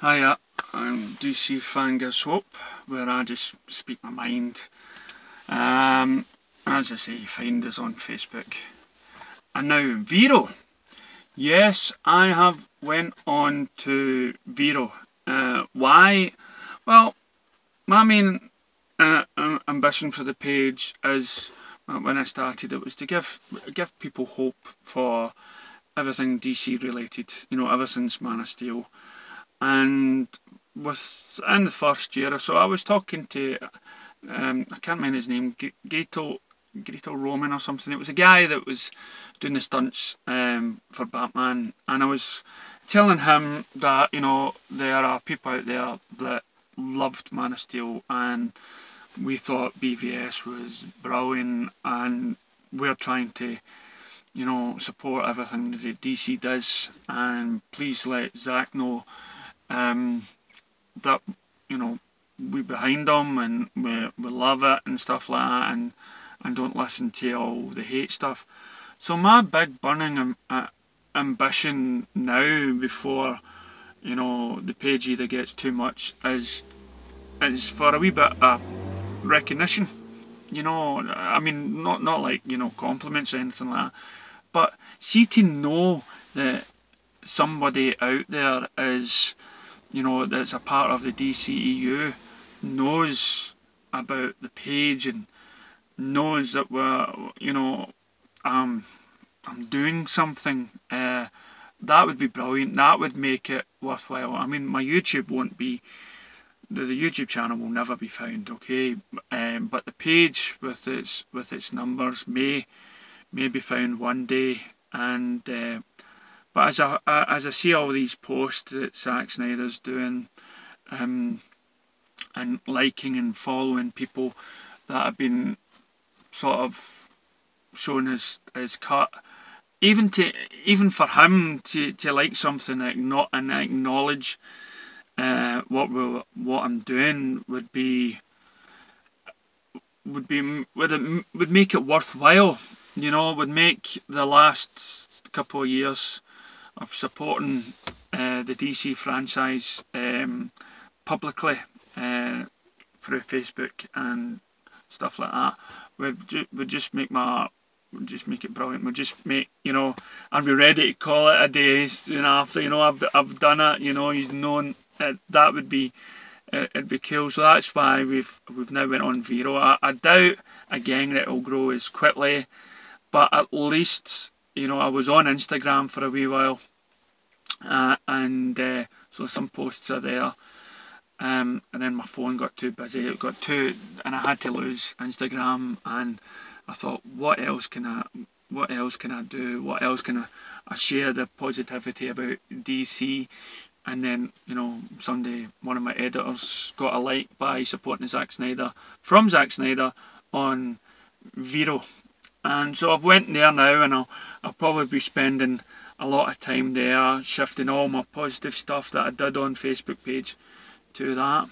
Hiya, I'm DC Fangers Hope, where I just speak my mind. As I say, find us on Facebook. And now, Vero. Yes, I have went on to Vero. Why? Well, my main ambition for the page is, when I started, it was to give people hope for everything DC related, ever since Man of Steel. And within the first year or so, I was talking to, I can't remember his name, Gato Roman or something. It was a guy that was doing the stunts for Batman, and I was telling him that, there are people out there that loved Man of Steel, and we thought BVS was brilliant, and we're trying to, support everything that DC does, and please let Zack know that we're behind them, and we love it and stuff like that, and don't listen to all the hate stuff. So my big burning ambition now, before the page either gets too much, is for a wee bit of recognition. I mean, not like compliments or anything like that, but see, to know that somebody out there is, that's a part of the DCEU, knows about the page and knows that I'm doing something. That would be brilliant. That would make it worthwhile. I mean, my YouTube won't be, the YouTube channel will never be found, okay? But the page with its numbers may be found one day, and but as I see all these posts that Zack Snyder's doing, and liking and following people that have been sort of shown his cut, even for him to like something and acknowledge what I'm doing would make it worthwhile. Would make the last couple of years of supporting the DC franchise publicly through Facebook and stuff like that would just make it brilliant. Would just make, I'd be ready to call it a day after I've done it. He's known that would be, it'd be cool. So that's why we've now went on Vero. I doubt again that it'll grow as quickly, but at least I was on Instagram for a wee while, and so some posts are there, and then my phone got too busy. It got too, and I had to lose Instagram. And I thought, what else can I do? What else can I share the positivity about DC? And then Sunday, one of my editors got a like by supporting Zack Snyder on Vero. And so I've went there now, and I'll probably be spending a lot of time there, shifting all my positive stuff that I did on Facebook page to that.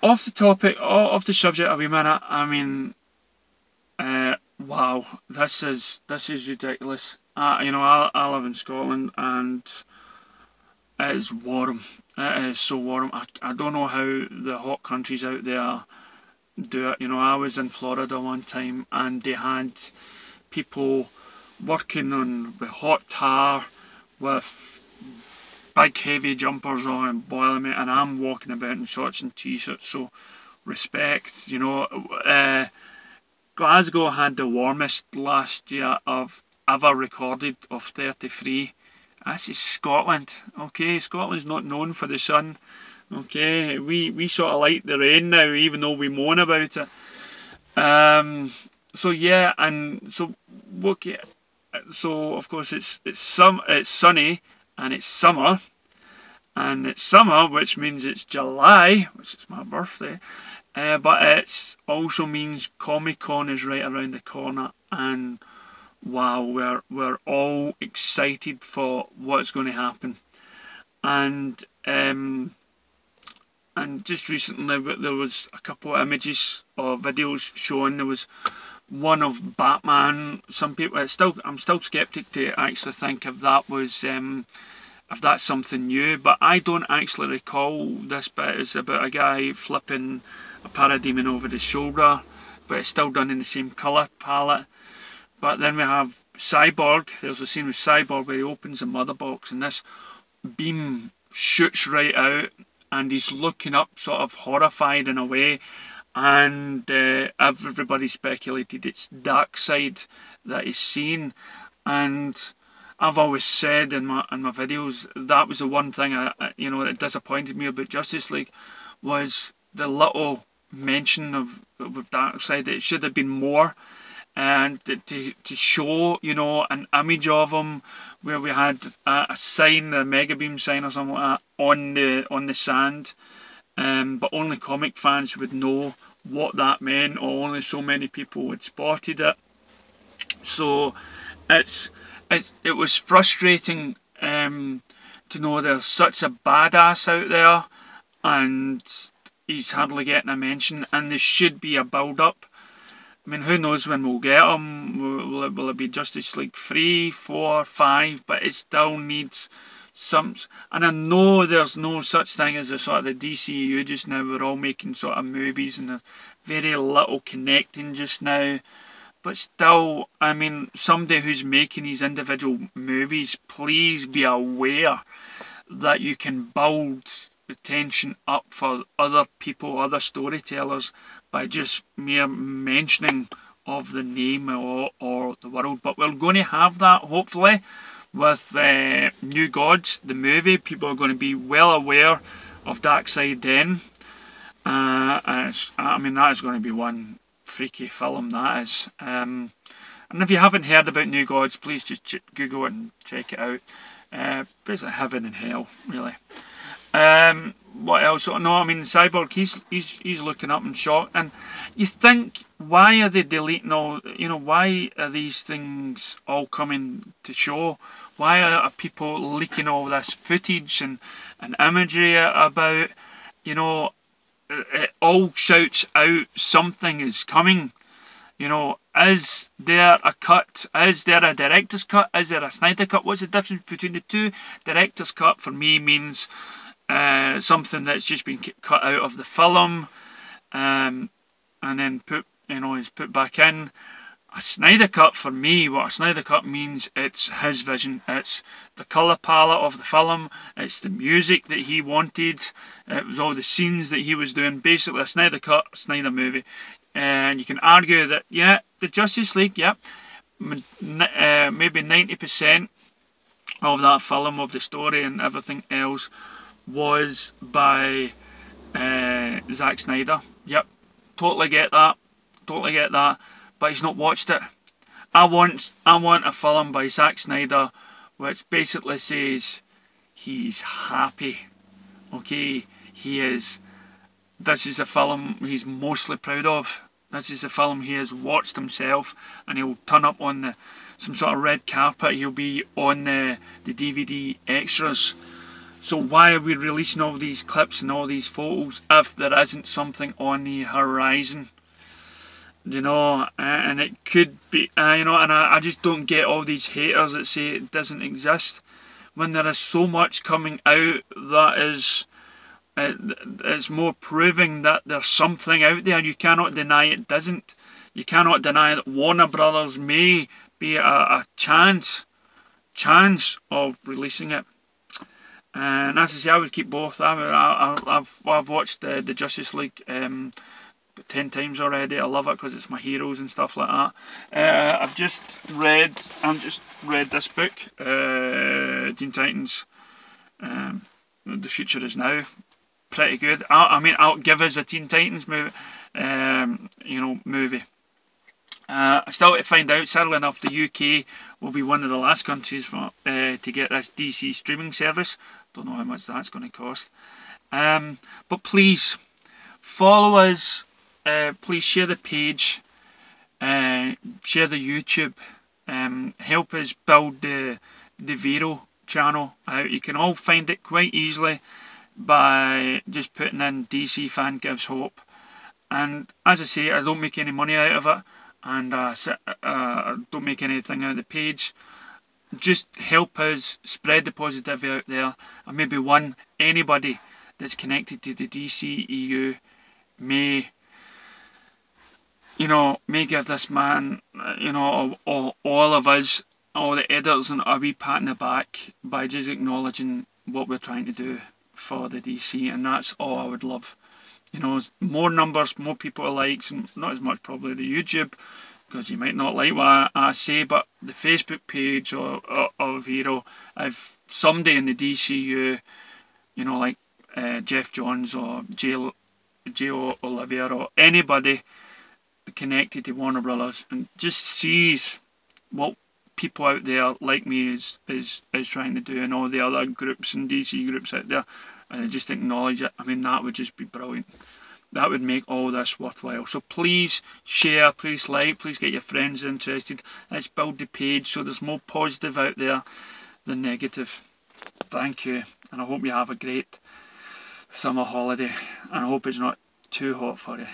Off the subject a wee minute. I mean, wow, this is ridiculous. I live in Scotland, and it is warm. It is so warm. I don't know how the hot countries out there do it. I was in Florida one time, and they had people working on the hot tar with big heavy jumpers on and boiling me, and I'm walking about in shorts and t-shirts. So respect. Glasgow had the warmest last year I've ever recorded, of 33. This is Scotland, okay? Scotland's not known for the sun, okay? We sort of like the rain now, even though we moan about it. So yeah, and so okay. So of course it's sunny, and it's summer, which means it's July, which is my birthday. But it also means Comic-Con is right around the corner, and wow, we're all excited for what's going to happen. And just recently there was a couple of images or videos showing, there was one of Batman. Some people, I'm still skeptic to actually think if that was if that's something new, but I don't actually recall this bit. It's about a guy flipping a parademon over his shoulder, but it's still done in the same colour palette. But then we have Cyborg. There's a scene with Cyborg where he opens the mother box and this beam shoots right out and he's looking up sort of horrified in a way, and everybody speculated it's Darkseid that he's seen. And I've always said in my videos, that was the one thing that disappointed me about Justice League, was the little mention of Darkseid. It should have been more, and to show, an image of him where we had a sign, a Mega Beam sign or something like that on the sand, but only comic fans would know what that meant, or only so many people had spotted it. So it was frustrating to know there's such a badass out there and he's hardly getting a mention, and there should be a build-up. I mean, who knows when we'll get him? Will it be Justice League 3, 4, 5? But it still needs some... And I know there's no such thing as a sort of the DCU just now. We're all making sort of movies and there's very little connecting just now. But still, I mean, somebody who's making these individual movies, please be aware that you can build the tension up for other people, other storytellers, by just mere mentioning of the name or the world. But we're going to have that, hopefully, with New Gods, the movie. People are going to be well aware of Darkseid then. I mean, that is going to be one freaky film, that is. And if you haven't heard about New Gods, please just Google it and check it out. Basically heaven and hell, really. What else? No, I mean, Cyborg, he's looking up in shock, and you think, why are they deleting all? Why are these things all coming to show? Why are people leaking all this footage and imagery about? It all shouts out something is coming. Is there a cut? Is there a director's cut? Is there a Snyder cut? What's the difference between the two? Director's cut for me means something that's just been cut out of the film, and then is put back in. A Snyder cut for me, what a Snyder cut means, it's his vision. It's the colour palette of the film. It's the music that he wanted. It was all the scenes that he was doing. Basically, a Snyder cut, a Snyder movie. And you can argue that, yeah, the Justice League, yeah, maybe 90% of that film, of the story and everything else, was by Zack Snyder. Yep, totally get that. Totally get that. But he's not watched it. I want a film by Zack Snyder which basically says he's happy. Okay, he is. This is a film he's mostly proud of. This is a film he has watched himself, and he'll turn up on some sort of red carpet. He'll be on the DVD extras. So why are we releasing all these clips and all these photos if there isn't something on the horizon? And it could be, and I just don't get all these haters that say it doesn't exist, when there is so much coming out that is, it's more proving that there's something out there. You cannot deny it doesn't. You cannot deny that Warner Brothers may be a chance of releasing it. And as I say, I would keep both. I've watched the Justice League 10 times already. I love it because it's my heroes and stuff like that. I've just read this book, Teen Titans, The Future Is Now. Pretty good. I mean, I'll give us a Teen Titans movie. Movie. Still to find out. Sadly enough, the UK will be one of the last countries to get this DC streaming service. Don't know how much that's going to cost. But please follow us. Please share the page. Share the YouTube. Help us build the Vero channel out. You can all find it quite easily by just putting in DC Fan Gives Hope. And as I say, I don't make any money out of it, and I don't make anything out of the page. just help us spread the positivity out there, and maybe anybody that's connected to the DCEU may, may give this man, or all of us, all the editors, a wee pat in the back by just acknowledging what we're trying to do for the DC, and that's all I would love. More numbers, more people likes, and not as much probably the YouTube, because you might not like what I say, but the Facebook page of Hero, if somebody in the DCU, like Jeff Johns or J.O. Olivier or anybody connected to Warner Brothers, and just sees what people out there like me is trying to do, and all the other groups and DC groups out there, and just acknowledge it. I mean, that would just be brilliant. That would make all this worthwhile. So please share, please like, please get your friends interested. Let's build the page so there's more positive out there than negative. Thank you, and I hope you have a great summer holiday, and I hope it's not too hot for you.